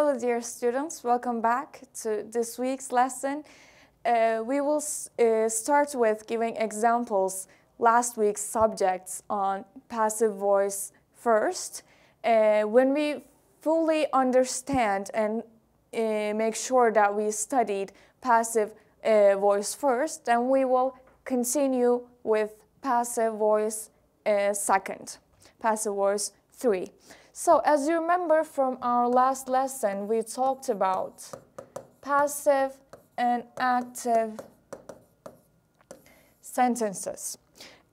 Hello dear students, welcome back to this week's lesson. We will start with giving examples last week's subjects on passive voice first. When we fully understand and make sure that we studied passive voice first, then we will continue with passive voice second, passive voice 3. So as you remember from our last lesson, we talked about passive and active sentences.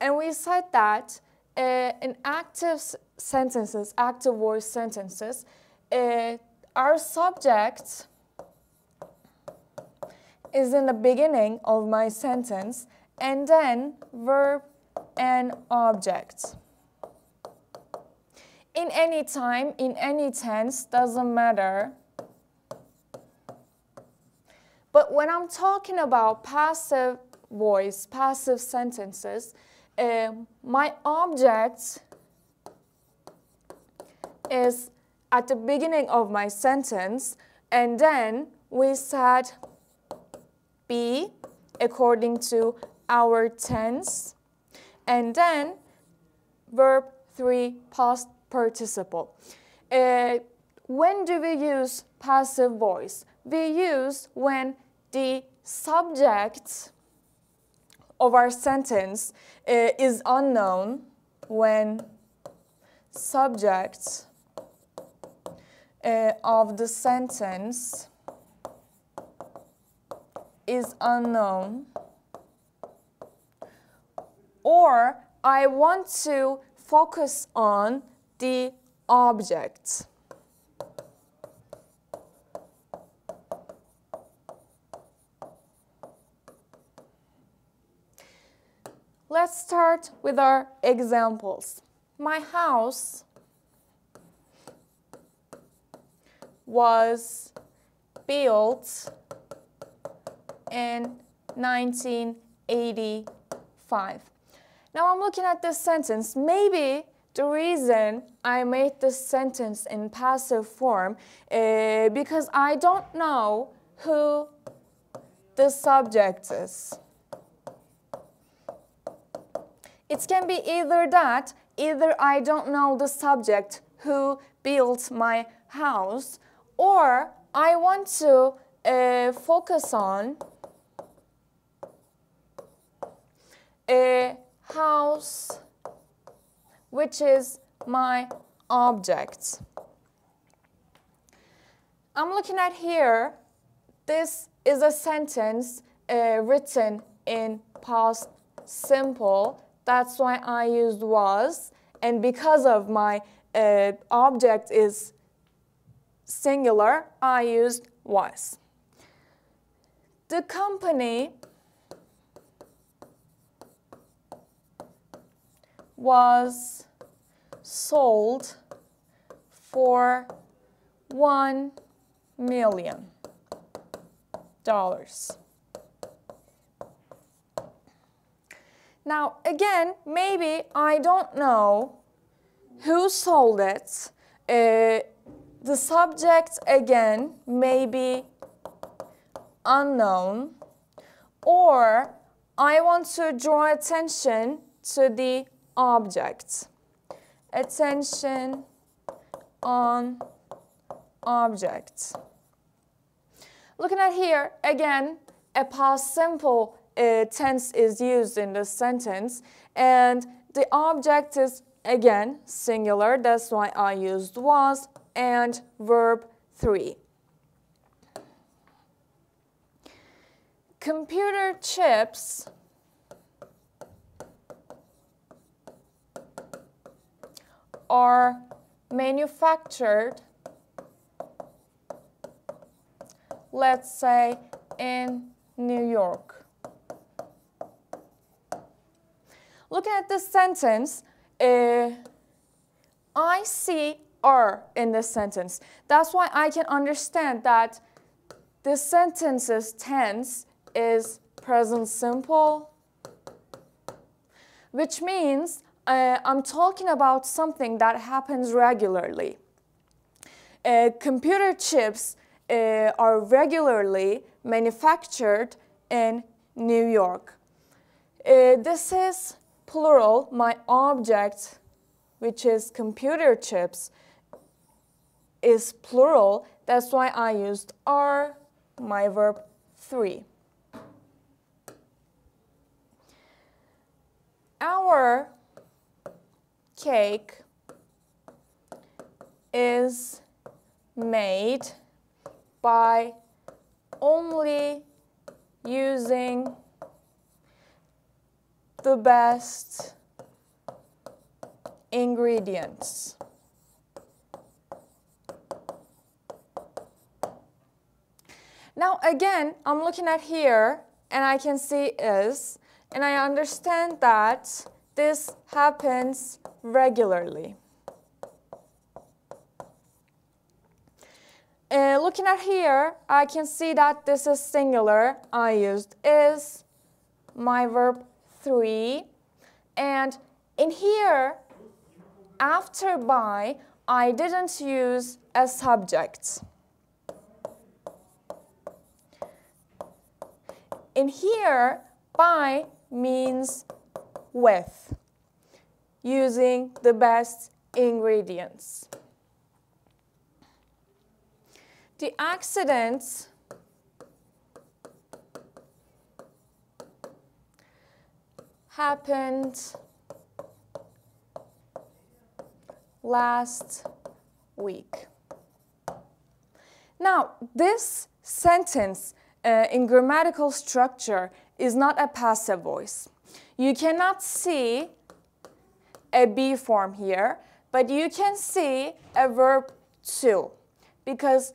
And we said that in active sentences, active voice sentences, our subject is in the beginning of my sentence, and then verb and object. In any time, in any tense, doesn't matter. But when I'm talking about passive voice, passive sentences, my object is at the beginning of my sentence, and then we said be according to our tense, and then verb 3 past participle. When do we use passive voice? We use when the subject of our sentence is unknown, when subject of the sentence is unknown, or I want to focus on the object. Let's start with our examples. My house was built in 1985. Now I'm looking at this sentence. Maybe the reason I made this sentence in passive form because I don't know who the subject is. It can be either that, either I don't know the subject who built my house, or I want to focus on a house, which is my object. I'm looking at here, this is a sentence written in past simple. That's why I used was, and because of my object is singular, I used was. The company was sold for $1 million. Now again, maybe I don't know who sold it. The subject again may be unknown, or I want to draw attention to the object. Attention on object. Looking at here, again, a past simple tense is used in this sentence, and the object is, again, singular. That's why I used was, and verb 3. Computer chips are manufactured, let's say, in New York. Looking at this sentence, I see are in this sentence. That's why I can understand that this sentence's tense is present simple, which means I'm talking about something that happens regularly. Computer chips are regularly manufactured in New York. This is plural. My object, which is computer chips, is plural. That's why I used are, my verb 3. Our cake is made by only using the best ingredients. Now again, I'm looking at here and I can see is, and I understand that this happens regularly. Looking at here, I can see that this is singular. I used is, my verb 3. And in here, after by, I didn't use a subject. In here, by means with, using the best ingredients. The accident happened last week. Now, this sentence in grammatical structure is not a passive voice. You cannot see a be form here, but you can see a verb to, because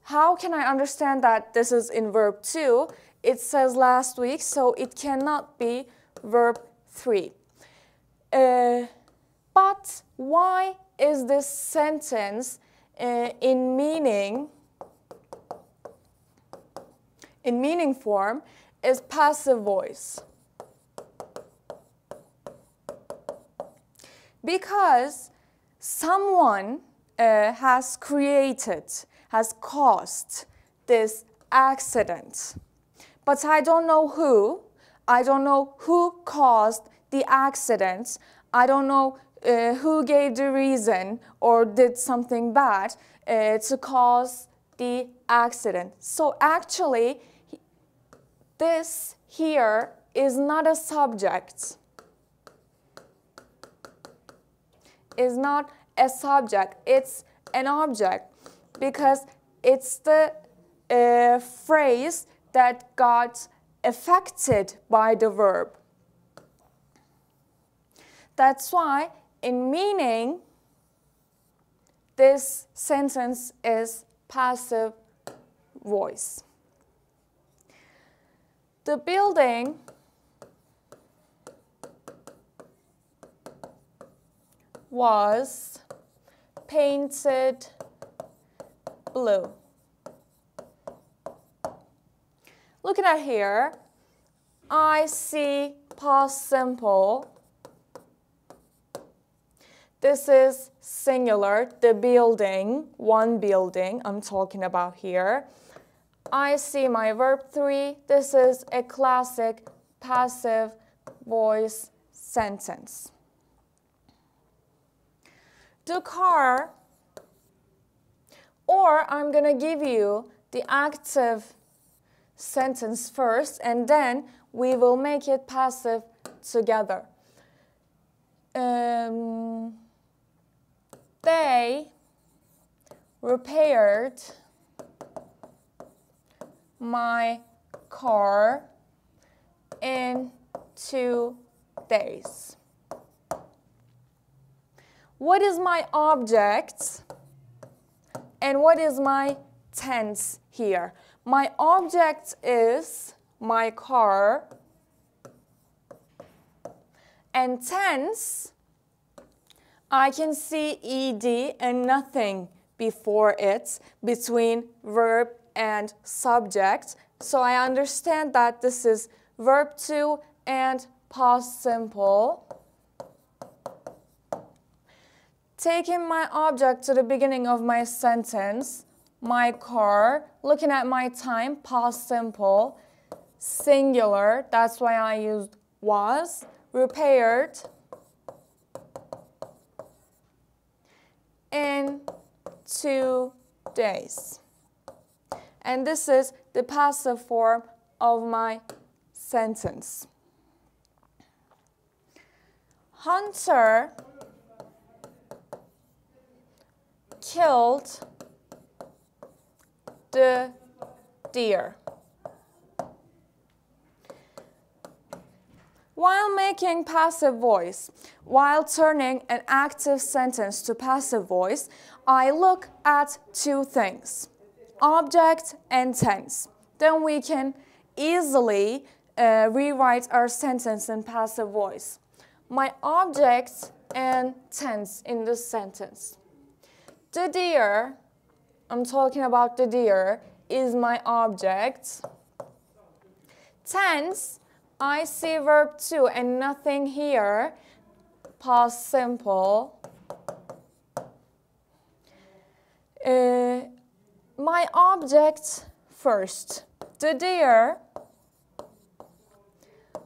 how can I understand that this is in verb 2? It says last week, so it cannot be verb 3. But why is this sentence in meaning form is passive voice? Because someone has caused this accident. But I don't know who. I don't know who caused the accident. I don't know who gave the reason or did something bad to cause the accident. So actually, this here is not a subject. Is not a subject, it's an object, because it's the phrase that got affected by the verb. That's why in meaning, this sentence is passive voice. The building was painted blue. Looking at here, I see past simple. This is singular, the building, one building I'm talking about here. I see my verb 3. This is a classic passive voice sentence. The car, or I'm going to give you the active sentence first, and then we will make it passive together. They repaired my car in 2 days. What is my object and what is my tense here? My object is my car, and tense, I can see ed and nothing before it, between verb and subject. So I understand that this is verb 2 and past simple. Taking my object to the beginning of my sentence, my car, looking at my time, past simple, singular, that's why I used was, repaired in 2 days. And this is the passive form of my sentence. Hunter killed the deer. While making passive voice, while turning an active sentence to passive voice, I look at 2 things, object and tense. Then we can easily rewrite our sentence in passive voice. My object and tense in this sentence. The deer, I'm talking about the deer, is my object. Tense, I see verb to and nothing here, past simple. My object first. The deer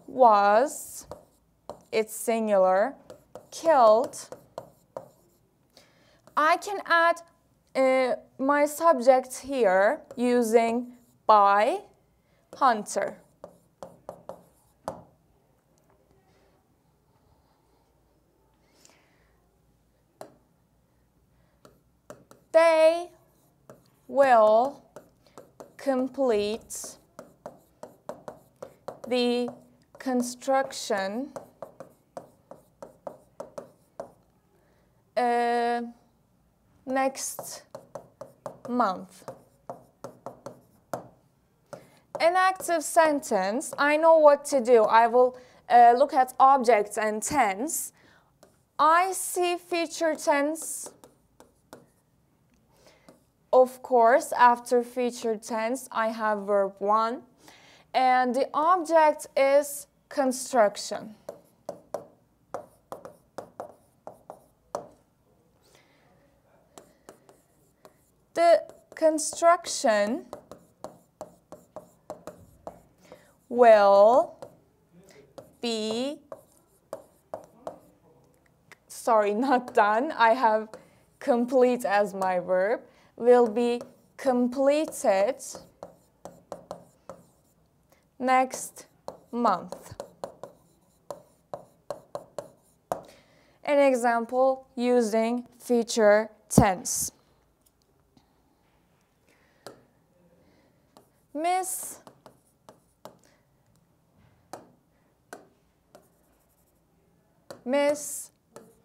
was, it's singular, killed. I can add my subject here using by Hunter. They will complete the construction next month. An active sentence, I know what to do. I will look at objects and tense. I see future tense. Of course, after future tense, I have verb 1. And the object is construction. The construction will be, sorry, not done. I have complete as my verb. Will be completed next month. An example using future tense. Miss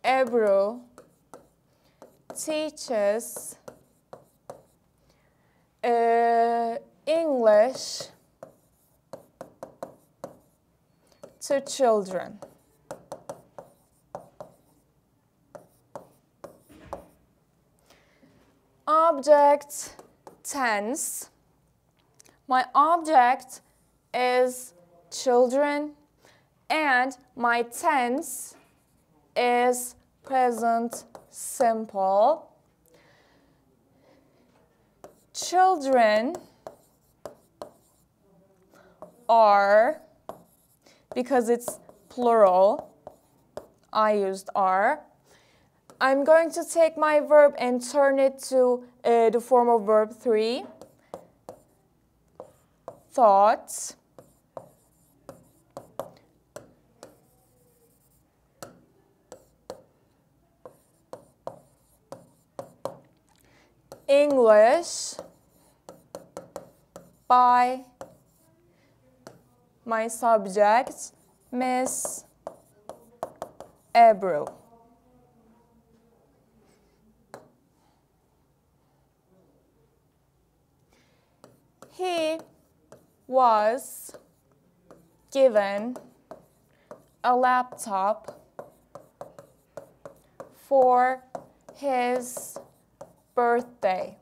Ebru teaches English to children. Object tense. My object is children and my tense is present simple. Children are, because it's plural, I used are. I'm going to take my verb and turn it to the form of verb 3. Thought. English by my subject, Miss Ebru. He was given a laptop for his birthday.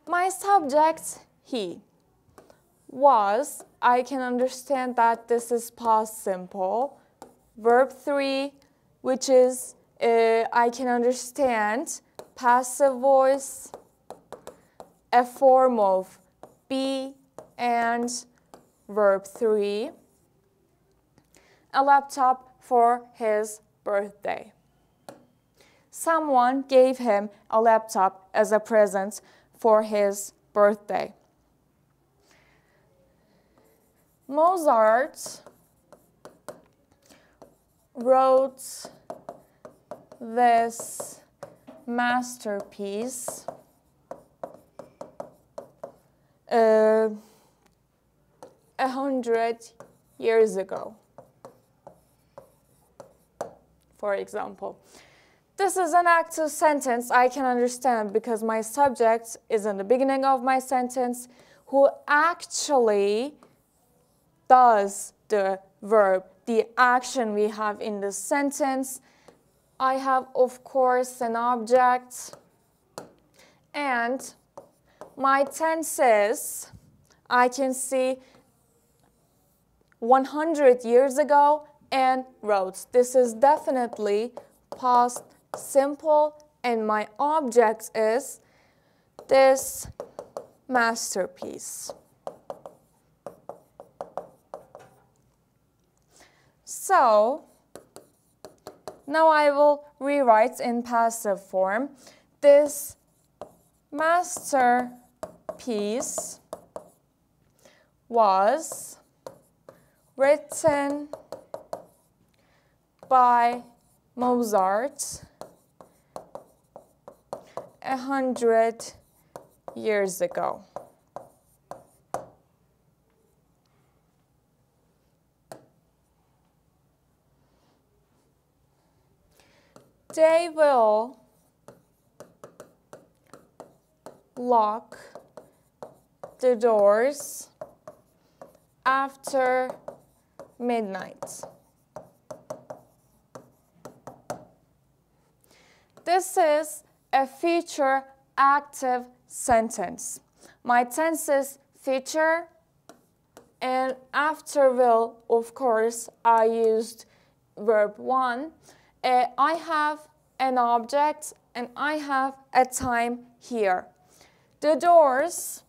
My subject, he. was, I can understand that this is past simple. Verb 3, which is, I can understand, passive voice, a form of be and verb 3. A laptop for his birthday. Someone gave him a laptop as a present for his birthday. Mozart wrote this masterpiece 100 years ago, for example. This is an active sentence I can understand because my subject is in the beginning of my sentence who actually does the verb, the action we have in the sentence. I have, of course, an object, and my tenses, I can see 100 years ago and wrote. This is definitely past simple, and my object is this masterpiece. So now I will rewrite in passive form. This masterpiece was written by Mozart 100 years ago. They will lock the doors after midnight. This is a future active sentence. My tense is future, and after will, of course, I used verb 1. I have an object and I have a time here. The doors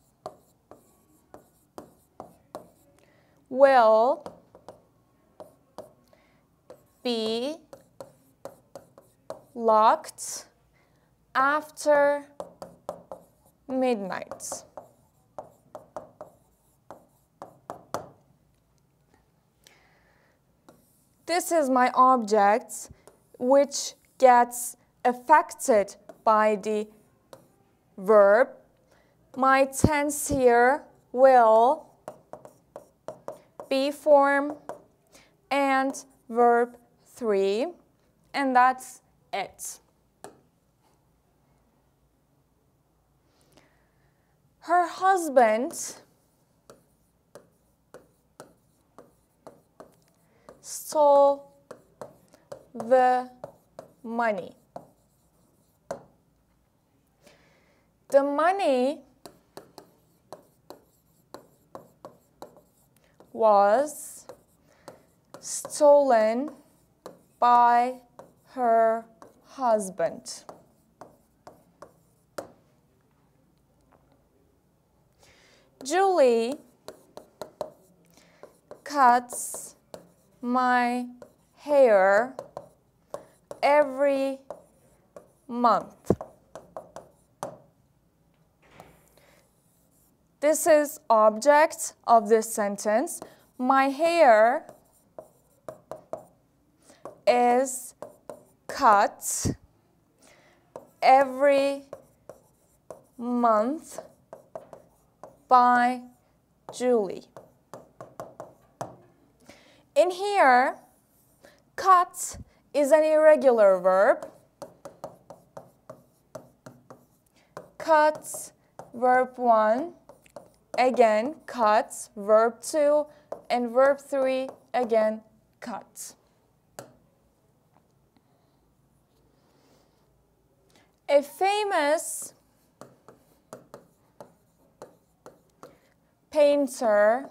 will be locked after midnight. This is my object, which gets affected by the verb. My tense here will be form and verb 3, and that's it. Her husband stole the money. The money was stolen by her husband. Julie cuts my hair every month. This is object of this sentence. My hair is cut every month by Julie. In here, cut is an irregular verb. Cut, verb 1, again cut, verb 2, and verb 3, again cut. A famous painter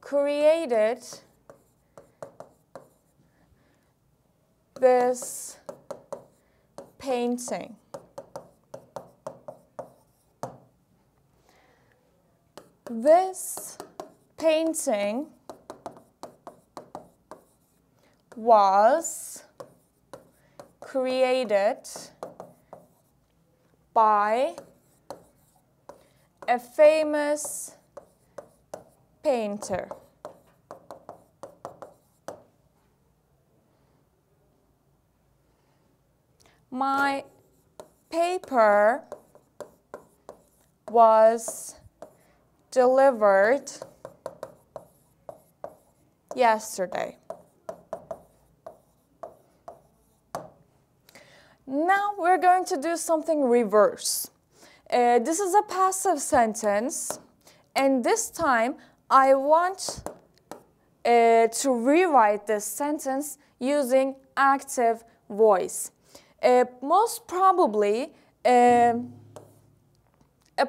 created this painting. This painting was created by a famous painter. My paper was delivered yesterday. Now we're going to do something reverse. This is a passive sentence, and this time I want to rewrite this sentence using active voice. Most probably, a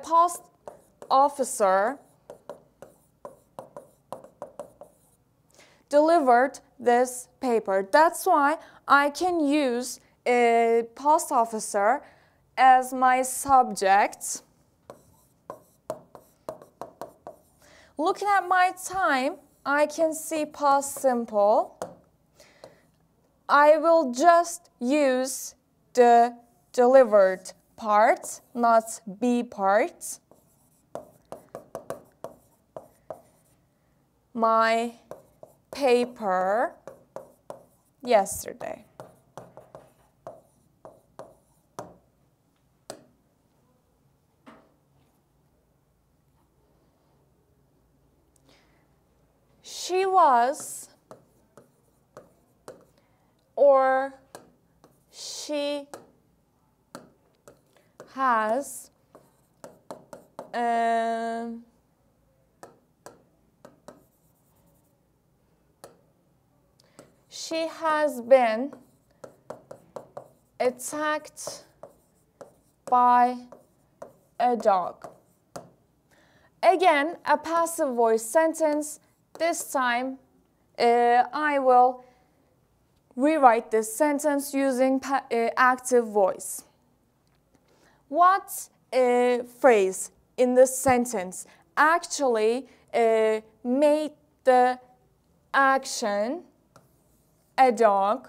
post officer delivered this paper. That's why I can use a post officer as my subject. Looking at my time, I can see past simple. I will just use the delivered part, not be part. My paper yesterday. She was, or she has, she has been attacked by a dog. Again, a passive voice sentence. This time, I will rewrite this sentence using active voice. What phrase in this sentence actually made the action a dog?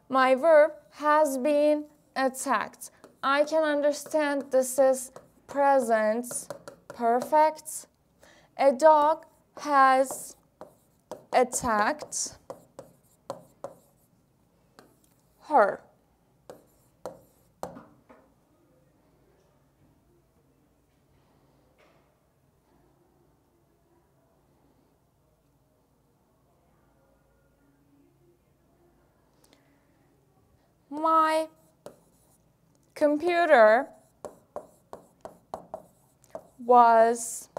My verb has been attacked. I can understand this is present perfect. A dog has attacked her. My computer was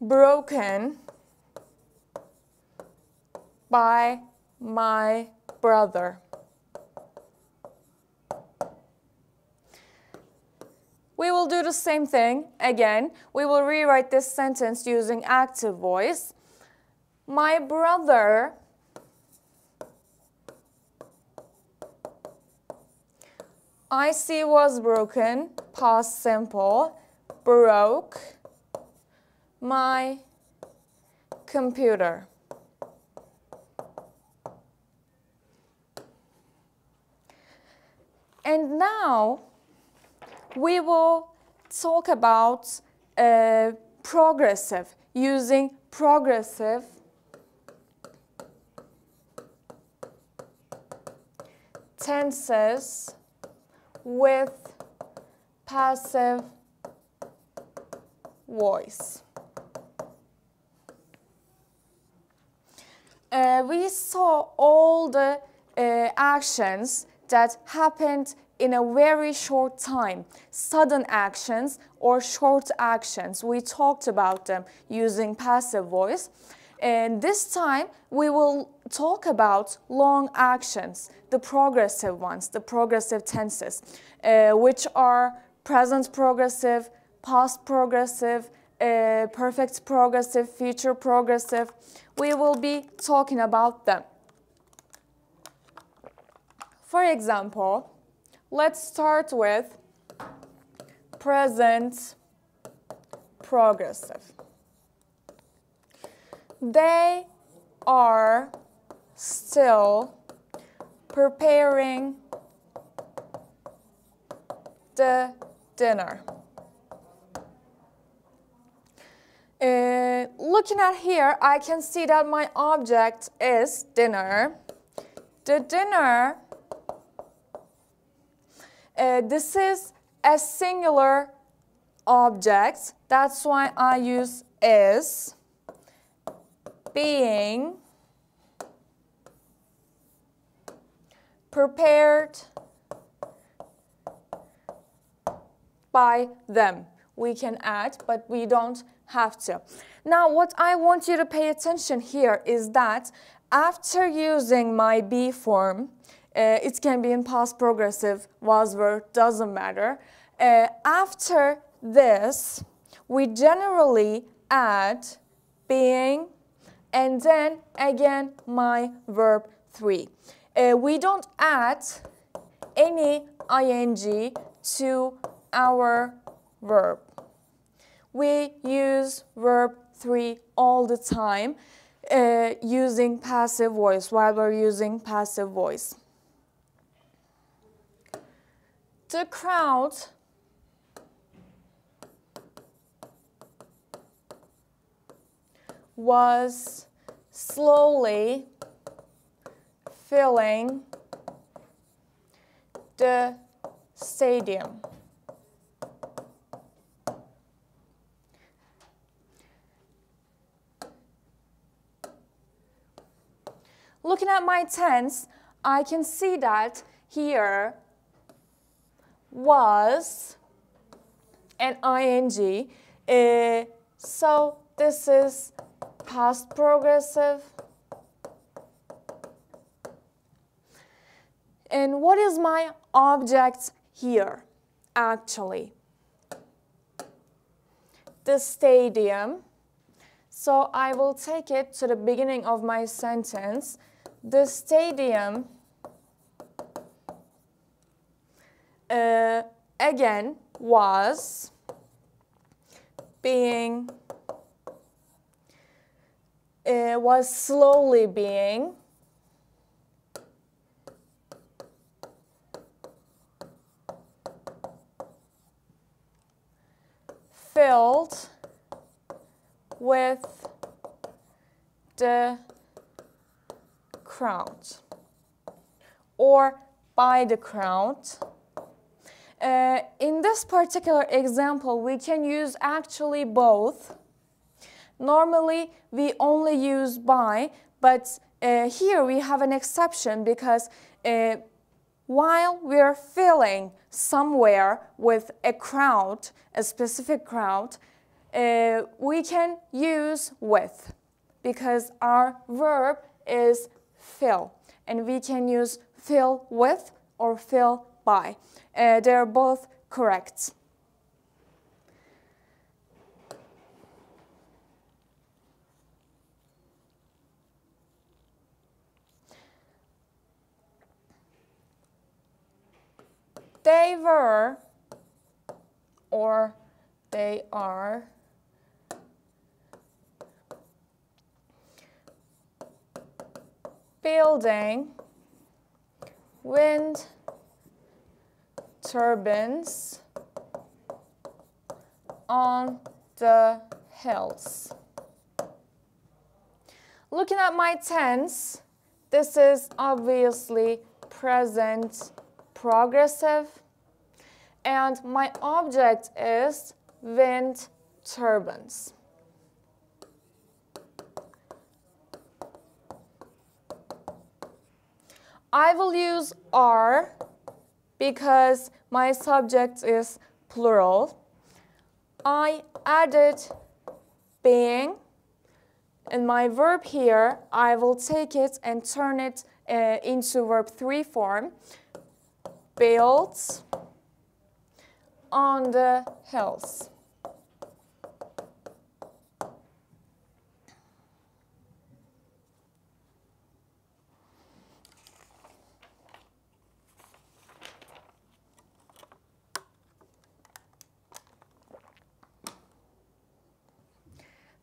broken by my brother. We will do the same thing again. We will rewrite this sentence using active voice. My brother IC was broken, past simple, broke my computer. And now we will talk about progressive, using progressive tenses with passive voice. We saw all the actions that happened in a very short time, sudden actions or short actions. We talked about them using passive voice. And this time we will talk about long actions, the progressive ones, the progressive tenses, which are present progressive, past progressive, perfect progressive, future progressive. We will be talking about them. For example, let's start with present progressive. They are still preparing the dinner. Looking at here, I can see that my object is dinner. The dinner, this is a singular object. That's why I use is. Being prepared by them. We can add, but we don't have to. Now, what I want you to pay attention here is that after using my be form, it can be in past progressive, was, were, doesn't matter. After this, we generally add being and then again my verb 3. We don't add any ing to our verb. We use verb 3 all the time using passive voice, while we're using passive voice. The crowd was slowly filling the stadium. Looking at my tense, I can see that here was an ing. So this is past progressive. And what is my object here, actually? The stadium. So I will take it to the beginning of my sentence. The stadium, again, was being, was slowly being filled with the crowd or by the crowd. In this particular example, we can use actually both. Normally, we only use by, but here we have an exception because while we're filling somewhere with a crowd, a specific crowd, we can use with because our verb is fill, and we can use fill with or fill by. They're both correct. They were, or they are, building wind turbines on the hills. Looking at my tense, this is obviously present progressive, and my object is wind turbines. I will use are because my subject is plural. I added being And my verb here, I will take it and turn it into verb 3 form. Built on the hills.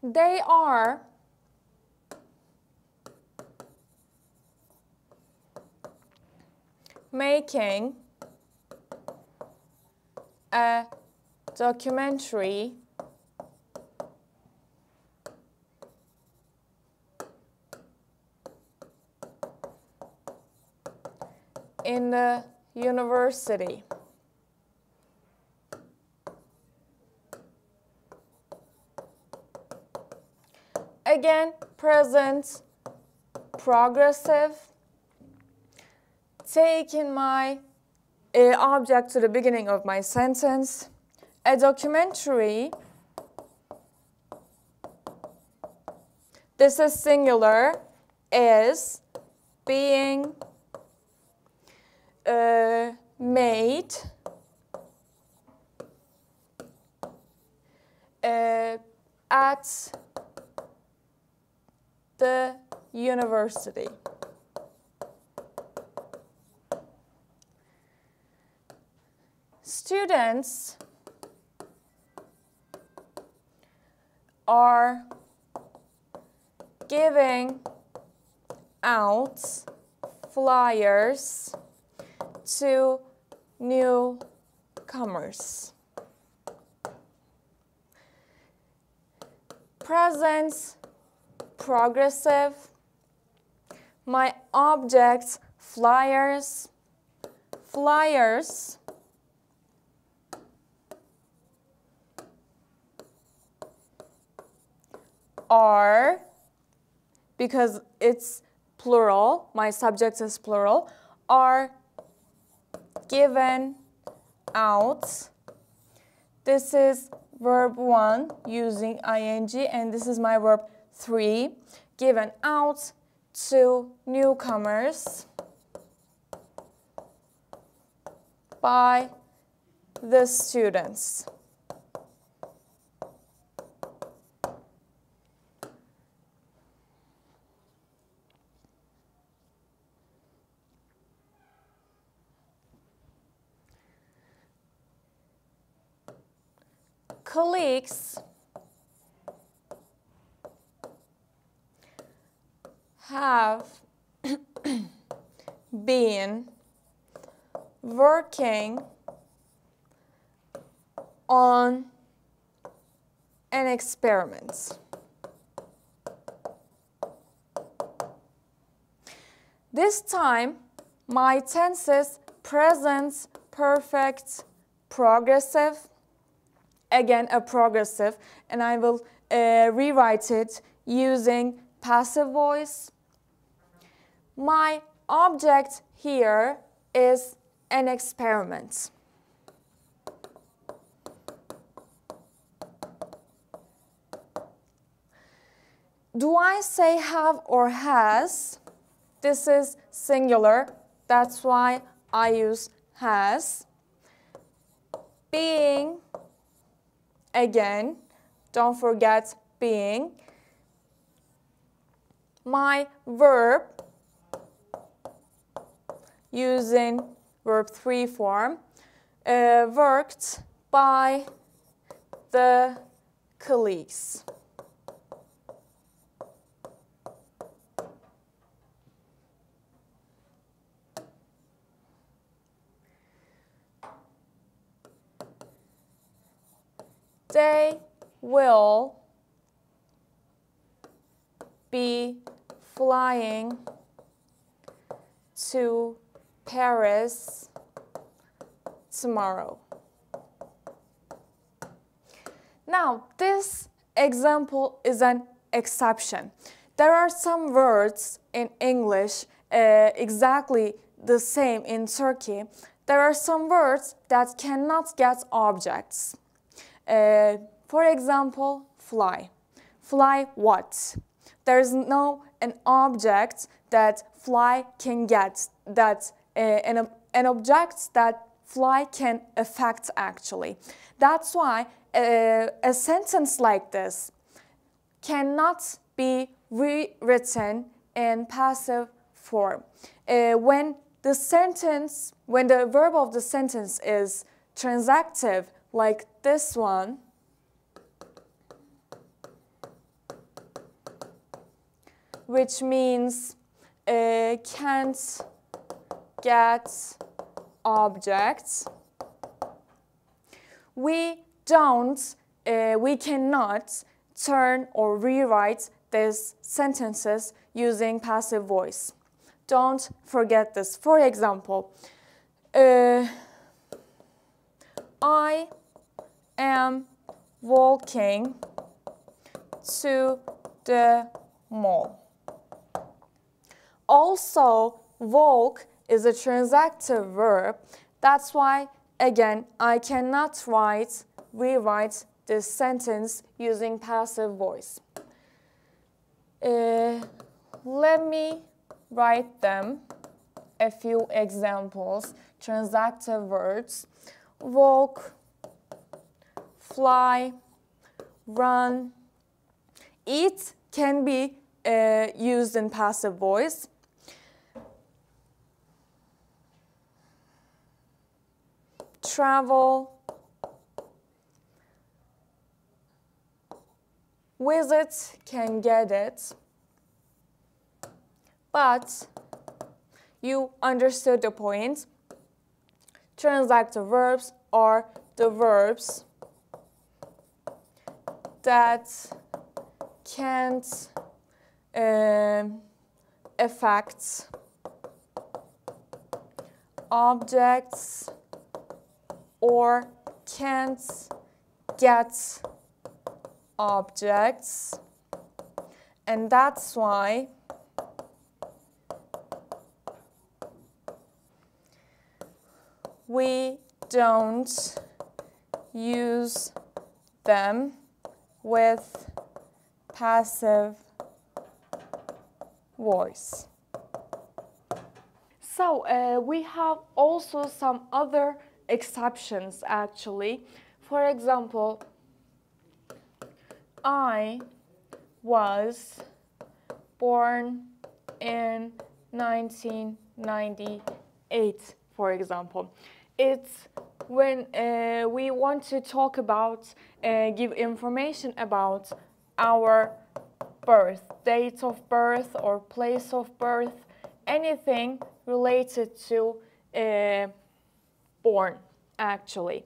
They are making a documentary in the university. Again, present progressive. Taking my object to the beginning of my sentence. A documentary. This is singular, is being made at the university. Students are giving out flyers to newcomers. Present progressive. My object, flyers. Flyers are, because it's plural, my subject is plural, are given out. This is verb 1 using ing, and this is my verb 3, given out to newcomers by the students. Colleagues have been working on an experiment. This time, my tense is present perfect progressive. Again, a progressive, and I will rewrite it using passive voice. My object here is an experiment. Do I say have or has? This is singular, that's why I use has. Being, again, don't forget being. My verb, using verb 3 form, worked by the colleagues. They will be flying to Paris tomorrow. Now, this example is an exception. There are some words in English exactly the same in Turkey. There are some words that cannot get objects. For example, fly. Fly what? There's no an object that fly can get, that an object that fly can affect actually. That's why a sentence like this cannot be rewritten in passive form. When the verb of the sentence is transactive, like this one, which means can't get objects, we cannot turn or rewrite these sentences using passive voice. Don't forget this. For example, I am walking to the mall. Also, walk is a transactive verb. That's why, again, I cannot rewrite this sentence using passive voice. Let me write them, a few examples. Transactive verbs: walk, fly, run. Eat can be used in passive voice. Travel, visit can get it, but you understood the point. Transactive verbs are the verbs that can't affect objects or can't get objects, and that's why we don't use them with passive voice. So we have also some other exceptions actually. For example, I was born in 1998, for example. It's when we want to talk about, give information about our birth, date of birth or place of birth, anything related to born, actually.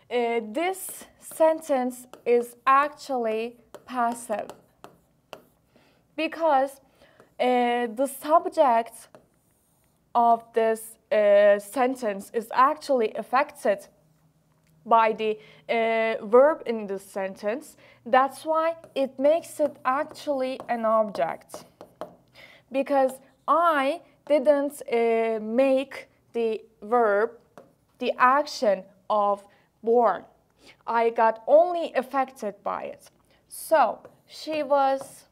This sentence is actually passive because the subject of this sentence is actually affected by the verb in the sentence. That's why it makes it actually an object, because I didn't make the verb, the action of born. I got only affected by it. So she was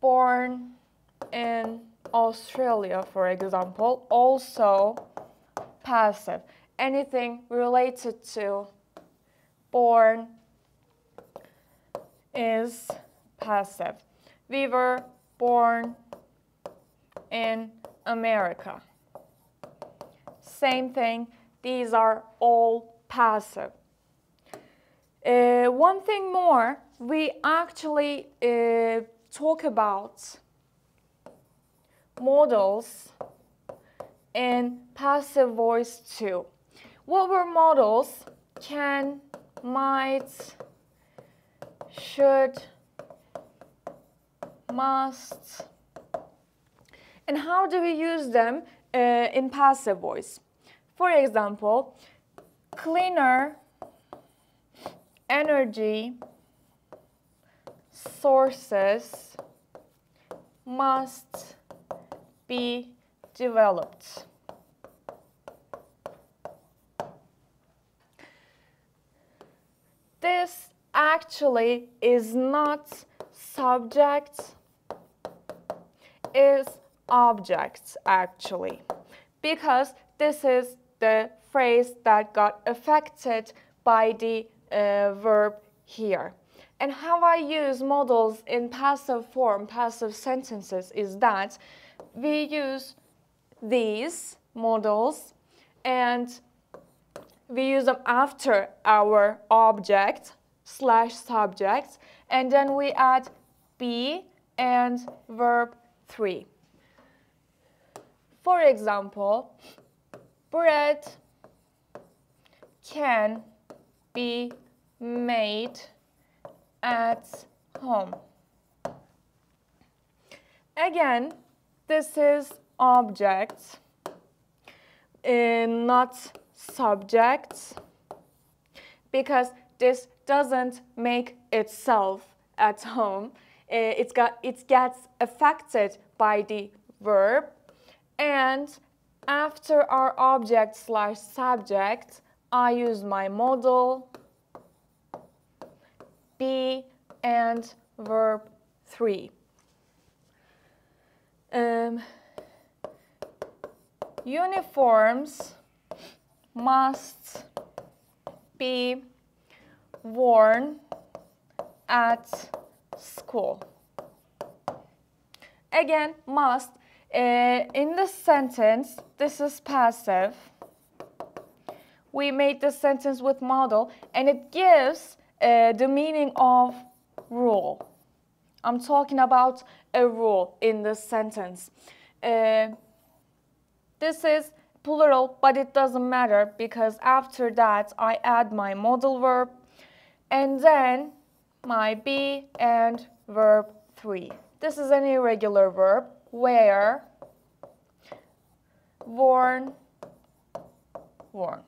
born in Australia, for example, also passive. Anything related to born is passive. We were born in America. Same thing, these are all passive. One thing more, we actually talk about modals in passive voice too. What were modals? Can, might, should, must. And how do we use them in passive voice? For example, cleaner energy sources must be developed. This actually is not subject, is object actually, because this is the phrase that got affected by the verb here. And how I use modals in passive form, passive sentences, is that we use these modals and we use them after our object slash subject, and then we add be and verb 3. For example, bread can be made at home. Again, this is object, not subject, because this doesn't make itself at home. It gets affected by the verb, and after our object slash subject, I use my modal, be, and verb 3. Uniforms must be worn at school. Again, must. In this sentence, this is passive. We made this sentence with modal, and it gives the meaning of rule. I'm talking about a rule in this sentence. This is plural, but it doesn't matter because after that I add my modal verb and then my be and verb 3. This is an irregular verb. Wear, worn, worn.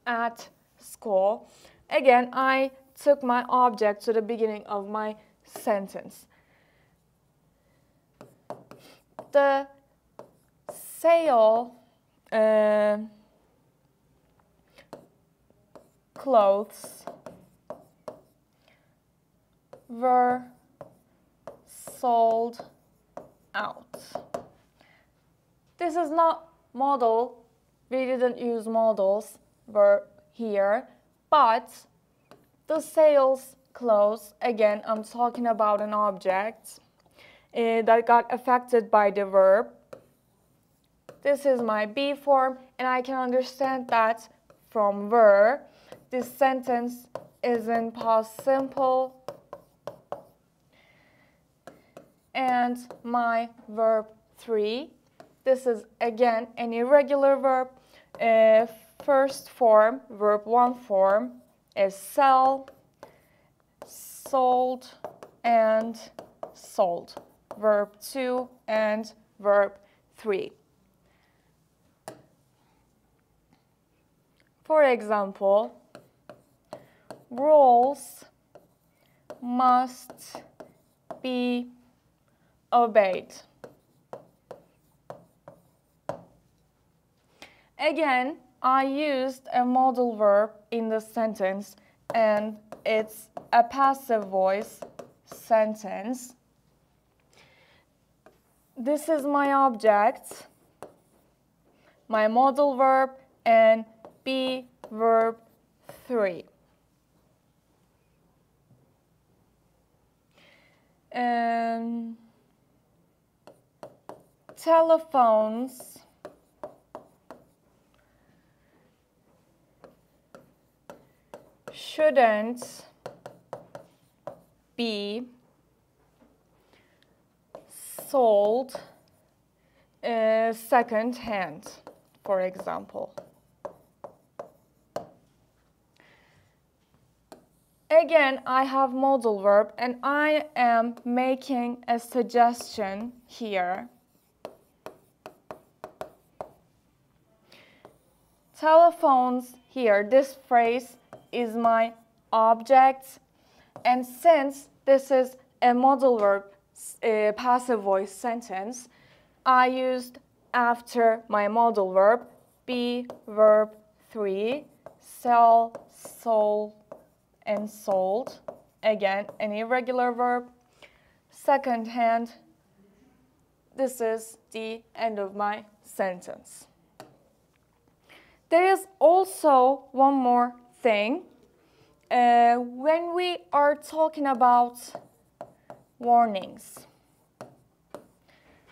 At school. Again, I took my object to the beginning of my sentence. The sale clothes were sold out. This is not modal. We didn't use modals here, but the sales close, again, I'm talking about an object that got affected by the verb. This is my be form, and I can understand that from were. This sentence is in past simple. And my verb 3. This is again an irregular verb. First form, verb 1 form, is sell, sold, and sold. Verb 2 and verb 3. For example, rules must be obeyed. Again, I used a modal verb in the sentence, and it's a passive voice sentence. This is my object, my modal verb, and be verb 3. Telephones shouldn't be sold second hand, for example. Again, I have modal verb, and I am making a suggestion here. Telephones here, this phrase is my object, and since this is a modal verb, passive voice sentence, I used after my modal verb be verb 3, sell, sold, and sold. Again, an irregular verb. Second hand. This is the end of my sentence. There is also one more thing. When we are talking about warnings.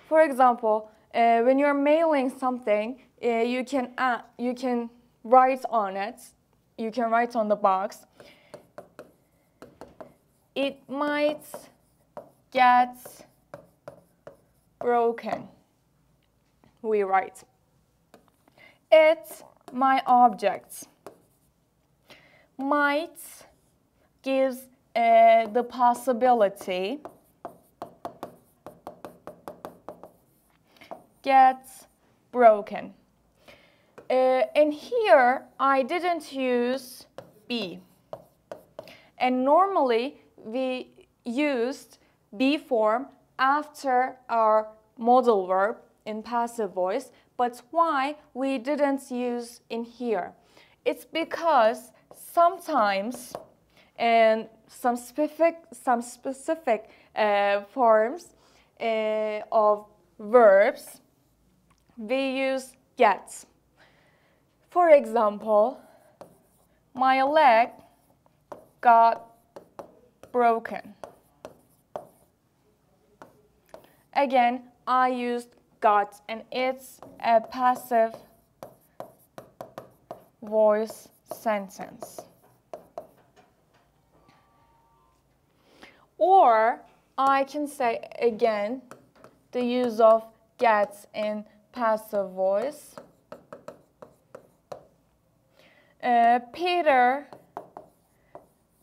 For example, when you're mailing something, you can write on it. You can write on the box. It might get broken. We write. It's my object. Might gives the possibility. Gets broken. And here I didn't use be. And normally we used be form after our modal verb in passive voice, but why we didn't use in here? It's because sometimes in some specific forms of verbs we use get. For example, my leg got broken. Again, I used got, and it's a passive voice sentence. Or I can say again the use of gets in passive voice. Peter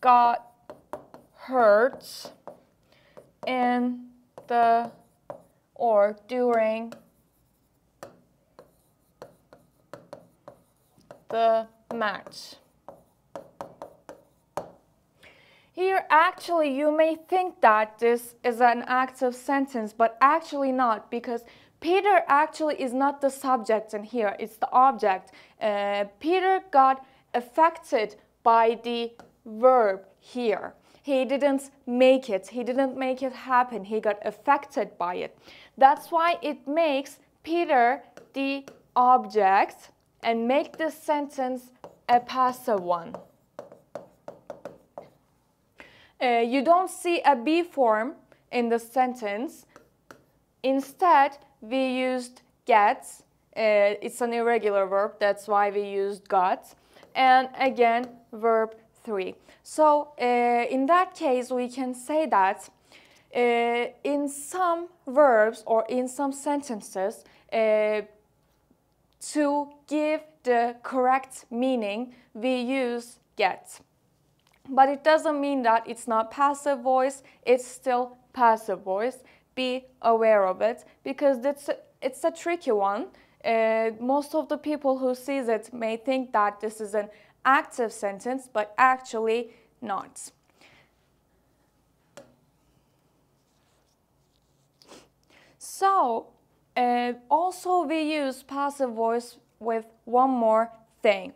got hurt in the or during the match. Here actually you may think that this is an active sentence, but actually not, because Peter actually is not the subject in here, it's the object. Peter got affected by the verb here. He didn't make it happen, he got affected by it. That's why it makes Peter the object and make this sentence a passive one. You don't see a be form in the sentence. Instead, we used gets. It's an irregular verb, that's why we used got. And again, verb 3. So in that case, we can say that in some verbs or in some sentences, to give the correct meaning, we use get. But it doesn't mean that it's not passive voice, it's still passive voice. Be aware of it, because it's a tricky one. Most of the people who sees it may think that this is an active sentence, but actually not. So, also we use passive voice with one more thing,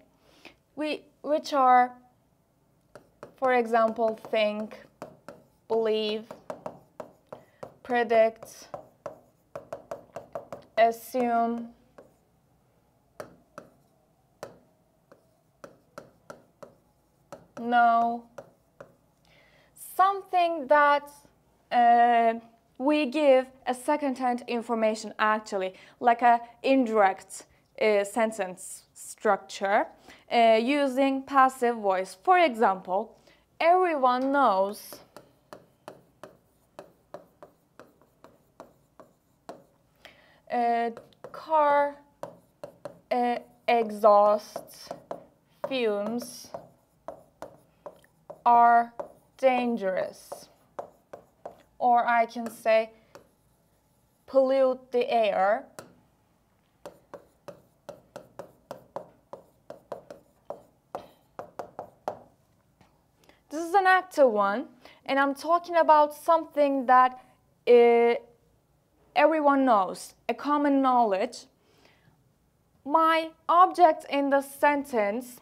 which are, for example, think, believe, predict, assume, know. Something that we give a second-hand information actually, like an indirect sentence structure using passive voice. For example, everyone knows car exhaust fumes are dangerous. Or I can say pollute the air. This is an active one, and I'm talking about something that everyone knows, a common knowledge. My object in the sentence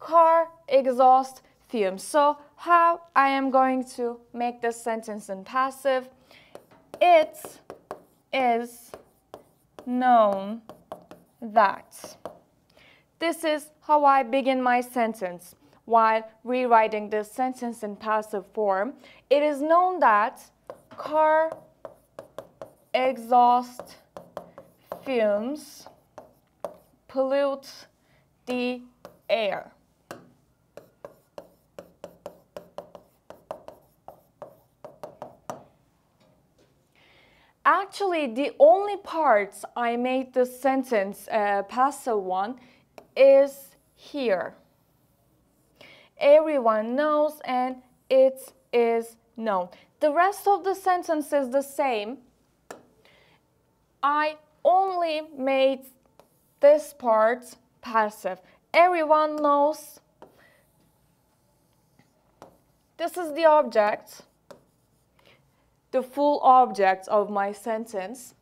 car exhaust fumes. So how I am going to make this sentence in passive? It is known that. This is how I begin my sentence while rewriting this sentence in passive form. It is known that car exhaust fumes pollute the air. Actually, the only parts I made this sentence passive one is here. Everyone knows and it is known. The rest of the sentence is the same. I only made this part passive. Everyone knows. This is the object, the full object of my sentence,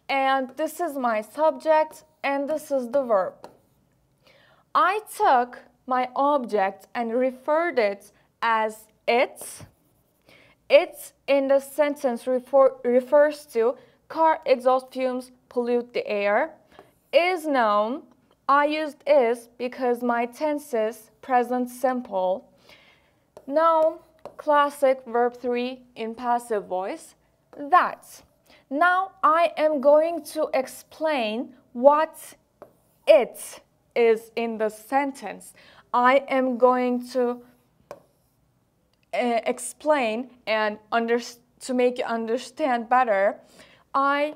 and this is my subject, and this is the verb. I took my object and referred it as it. It in the sentence refers to car exhaust fumes pollute the air. Is known. I used is because my tense is present simple. Known, classic verb 3 in passive voice. That. Now I am going to explain what it is in the sentence. I am going to explain and to make you understand better. I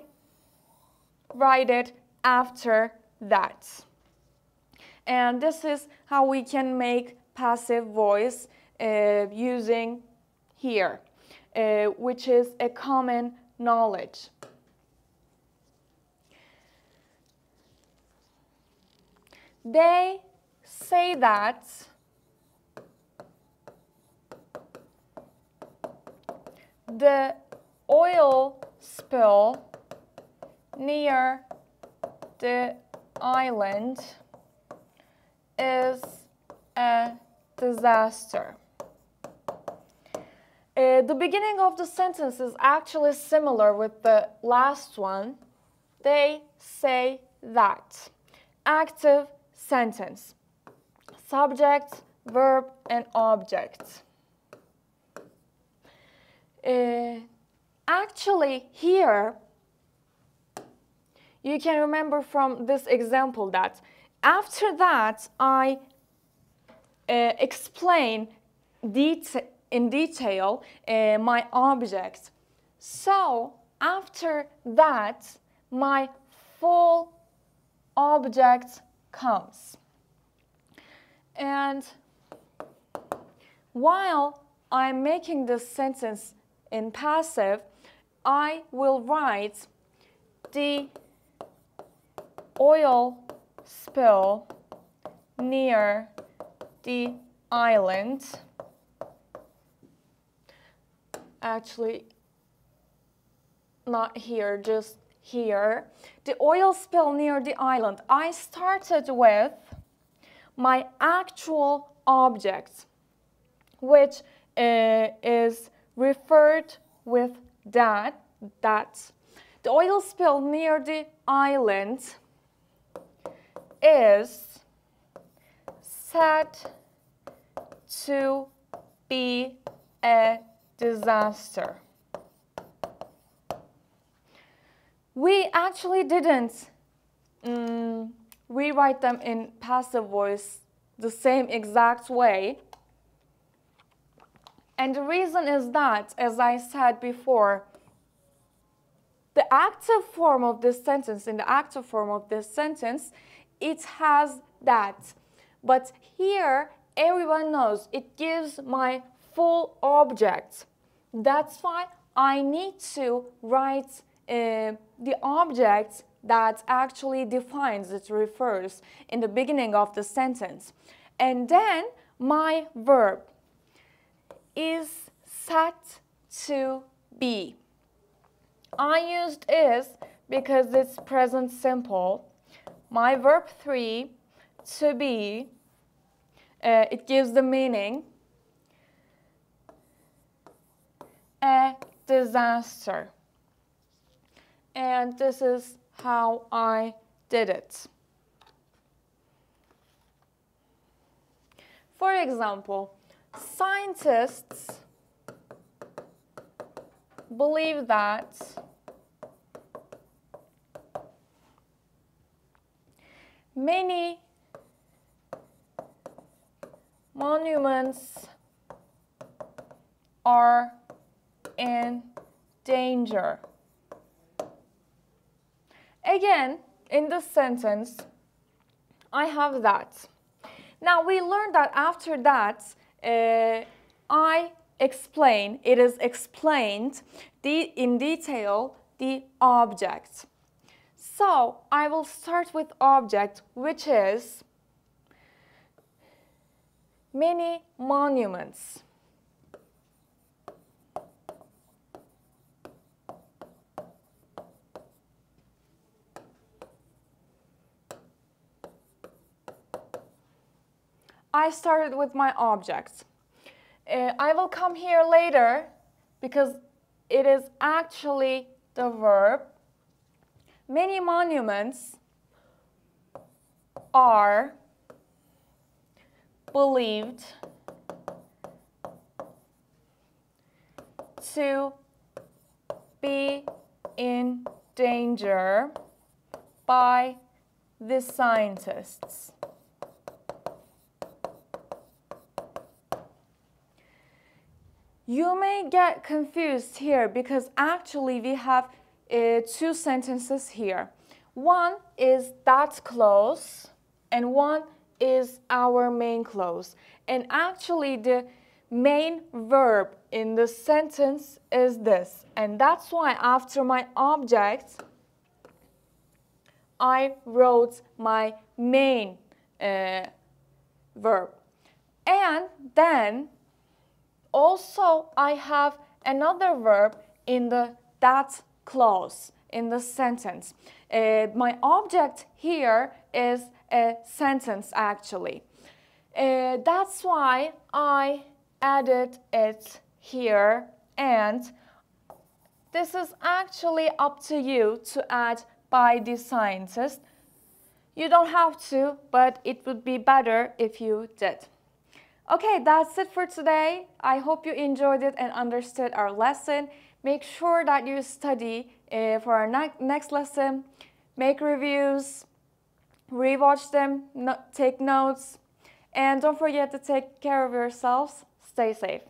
write it after that. And this is how we can make passive voice using here, which is a common knowledge. They say that the oil spill near the island is a disaster. The beginning of the sentence is actually similar with the last one. They say that. Active sentence. Subject, verb, and object. Actually, here, you can remember from this example that after that, I explain in detail my object. So, after that, my full object comes. And while I'm making this sentence in passive, I will write the oil spill near the island. Actually, not here, just here. The oil spill near the island. I started with my actual object, which is referred with that. The oil spill near the island is said to be a disaster. We actually didn't rewrite them in passive voice the same exact way. And the reason is that, as I said before, the active form of this sentence, in the active form of this sentence, it has that. But here, everyone knows it gives my full object. That's why I need to write the object that actually defines, it refers in the beginning of the sentence. And then my verb is set to be. I used is because it's present simple. My verb 3, to be, it gives the meaning. A disaster. And this is how I did it. For example, scientists believe that many monuments are in danger. Again, in this sentence, I have that. Now, we learned that after that, I explain, it is explained in detail the object. So, I will start with object, which is many monuments. I started with my object. I will come here later because it is actually the verb. Many monuments are believed to be in danger by the scientists. You may get confused here because actually we have two sentences here. One is that clause and one is our main clause. And actually the main verb in the sentence is this. And that's why after my object, I wrote my main verb. And then also, I have another verb in the that clause in the sentence. My object here is a sentence actually. That's why I added it here, and this is actually up to you to add by the scientist. You don't have to, but it would be better if you did. Okay, that's it for today. I hope you enjoyed it and understood our lesson. Make sure that you study for our next lesson. Make reviews, rewatch them, take notes, and don't forget to take care of yourselves. Stay safe.